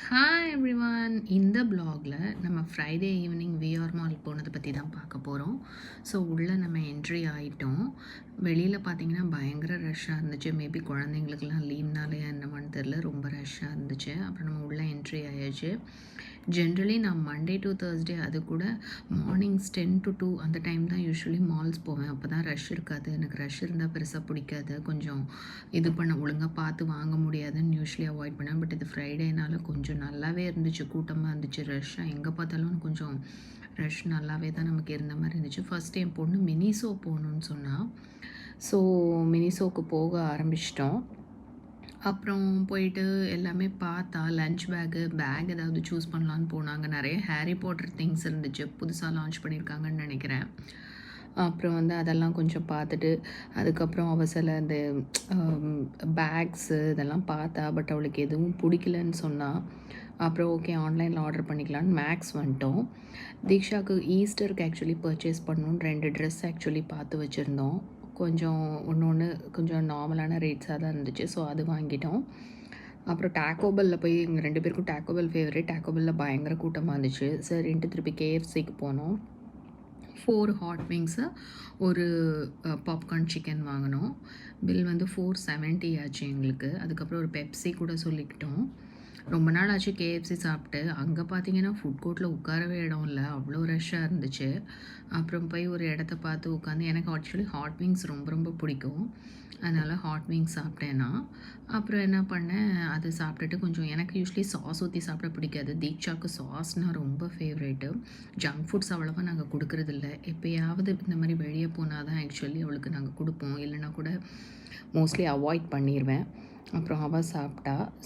Hi everyone. இந்த ப்ளாகில் நம்ம Friday evening VR mall போனதை பற்றி தான் பார்க்க போகிறோம். ஸோ உள்ளே நம்ம என்ட்ரி ஆகிட்டோம். வெளியில் பார்த்தீங்கன்னா பயங்கர ரஷ்ஷாக இருந்துச்சு. மேபி குழந்தைங்களுக்கெல்லாம் லீவ்னாலே என்னமான்னு தெரில, ரொம்ப ரஷ்ஷாக இருந்துச்சு. அப்புறம் நம்ம உள்ளே என்ட்ரி ஆயாச்சு. ஜென்ரலி நான் மண்டே டு தேர்ஸ்டே அது கூட மார்னிங்ஸ் 10 to 2 அந்த டைம் தான் யூஸ்வலி மால்ஸ் போவேன். அப்போ தான் ரஷ் இருக்காது. எனக்கு ரஷ் இருந்தால் பெருசாக பிடிக்காது. கொஞ்சம் இது பண்ண ஒழுங்காக பார்த்து வாங்க முடியாதுன்னு யூஸ்வலி அவாய்ட் பண்ணேன். பட் இது ஃப்ரைடேனால கொஞ்சம் நல்லாவே இருந்துச்சு. கூட்டமாக இருந்துச்சு. ரஷ்ஷாக எங்கே பார்த்தாலும் கொஞ்சம் ரஷ் நல்லாவே தான் நமக்கு இருந்த மாதிரி இருந்துச்சு. ஃபஸ்ட் என் பொண்ணு மினிசோ போகணுன்னு சொன்னால், ஸோ மினிசோவுக்கு போக ஆரம்பிச்சிட்டோம். அப்புறம் போயிட்டு எல்லாமே பார்த்தா லஞ்ச் பேக் ஏதாவது சூஸ் பண்ணலான்னு போனாங்க. நிறைய ஹாரி பாட்டர் திங்ஸ் இருந்துச்சு. புதுசாக லான்ச் பண்ணியிருக்காங்கன்னு நினைக்கிறேன். அப்புறம் அதெல்லாம் கொஞ்சம் பார்த்துட்டு, அதுக்கப்புறம் அவள் சில இந்த பேக்ஸு இதெல்லாம் பார்த்தா. பட் அவளுக்கு எதுவும் பிடிக்கலன்னு சொன்னால், அப்புறம் ஓகே ஆன்லைனில் ஆர்டர் பண்ணிக்கலான்னு மேக்ஸ் வந்துட்டோம். தீக்ஷாவுக்கு ஈஸ்டருக்கு ஆக்சுவலி பர்ச்சேஸ் பண்ணணுன்னு 2 ட்ரெஸ் ஆக்சுவலி பார்த்து வச்சுருந்தோம். கொஞ்சம் ஒன்று கொஞ்சம் நார்மலான ரேட்ஸாக தான் இருந்துச்சு. ஸோ அது வாங்கிட்டோம். அப்புறம் டாக்கோபெல்லில் போய் எங்கள் 2 பேருக்கும் டாக்கோபெல் ஃபேவரேட். டாக்கோபெல்லில் பயங்கர கூட்டமாக இருந்துச்சு. சரின்ட்டு திருப்பி கேஎஃப்சிக்கு போனோம். 4 ஹாட் விங்ஸு, ஒரு பாப்கார்ன் சிக்கன் வாங்கினோம். பில் 470 ஆச்சு எங்களுக்கு. அதுக்கப்புறம் ஒரு பெப்சி கூட சொல்லிக்கிட்டோம். ரொம்ப நாள் ஆச்சு கேஎஃப்சி சாப்பிட்டு. அங்கே பார்த்தீங்கன்னா ஃபுட் கோர்ட்டில் உட்காரவே இடம் இல்லை, அவ்வளோ ரஷ்ஷாக இருந்துச்சு. அப்புறம் போய் ஒரு இடத்த பார்த்து உட்காந்து, எனக்கு ஆக்சுவலி ஹாட் விங்ஸ் ரொம்ப ரொம்ப பிடிக்கும். அதனால் ஹாட் விங்ஸ் சாப்பிட்டேன்னா. அப்புறம் என்ன பண்ணேன், அது சாப்பிட்டுட்டு கொஞ்சம் எனக்கு யூஸ்வலி சாஸ் ஊற்றி சாப்பிட பிடிக்காது. தீக்ஷாவுக்கு சாஸ்னால் ரொம்ப ஃபேவரேட்டு. ஜங்க் ஃபுட்ஸ் அவ்வளோவா நாங்கள் கொடுக்குறதில்ல. எப்போயாவது இந்த மாதிரி வெளியே போனால் தான் ஆக்சுவலி அவளுக்கு நாங்கள் கொடுப்போம். இல்லைனா கூட மோஸ்ட்லி அவாய்ட் பண்ணிடுவேன். அப்புறம் அவள்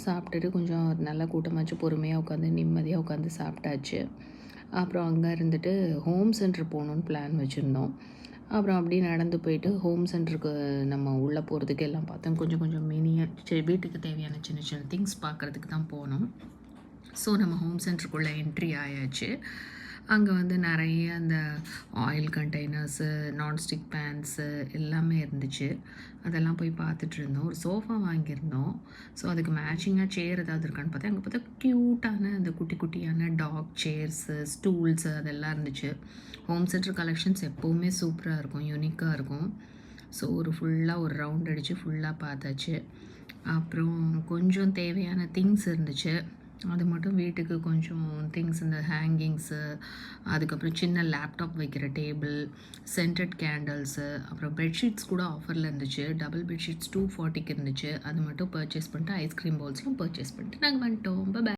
சாப்பிட்டுட்டு கொஞ்சம் நல்லா கூட்டமாச்சு, பொறுமையாக உட்காந்து நிம்மதியாக உட்காந்து சாப்பிட்டாச்சு. அப்புறம் அங்கே இருந்துட்டு ஹோம் சென்டர் போகணுன்னு பிளான் வச்சுருந்தோம். அப்புறம் அப்படியே நடந்து போயிட்டு ஹோம் சென்டருக்கு நம்ம உள்ளே போகிறதுக்கு எல்லாம் பார்த்தோம். கொஞ்சம் கொஞ்சம் வீட்டுக்கு தேவையான சின்ன சின்ன திங்ஸ் பார்க்குறதுக்கு தான் போனோம். ஸோ நம்ம ஹோம் சென்டருக்குள்ளே என்ட்ரி ஆயாச்சு. அங்கே நிறைய அந்த ஆயில் கண்டெய்னர்ஸு, நான்ஸ்டிக் பேன்ஸு எல்லாமே இருந்துச்சு. அதெல்லாம் போய் பார்த்துட்டு இருந்தோம். ஒரு சோஃபா வாங்கியிருந்தோம். ஸோ அதுக்கு மேட்சிங்காக சேர் ஏதாவது இருக்கான்னு பார்த்தேன். அங்கே பார்த்தா க்யூட்டான அந்த குட்டி குட்டியான டாக் சேர்ஸு, ஸ்டூல்ஸு அதெல்லாம் இருந்துச்சு. ஹோம் சென்டர் கலெக்ஷன்ஸ் எப்போவுமே சூப்பராக இருக்கும், யூனிக்காக இருக்கும். ஸோ ஃபுல்லாக ஒரு ரவுண்ட் அடித்து ஃபுல்லாக பார்த்தாச்சு. அப்புறம் கொஞ்சம் தேவையான திங்ஸ் இருந்துச்சு. அது மட்டும் வீட்டுக்கு கொஞ்சம் திங்ஸ், இந்த ஹேங்கிங்ஸு, அதுக்கப்புறம் சின்ன லேப்டாப் வைக்கிற டேபிள், சென்டட் கேண்டல்ஸு, அப்புறம் பெட்ஷீட்ஸ் கூட ஆஃபரில் இருந்துச்சு. டபுள் பெட்ஷீட்ஸ் 240க்கு இருந்துச்சு. அது மட்டும் பர்ச்சேஸ் பண்ணிட்டு ஐஸ்கிரீம் பவுல்ஸ்லாம் பர்ச்சேஸ் பண்ணிட்டு நாங்கள் வந்துட்டோம். பை.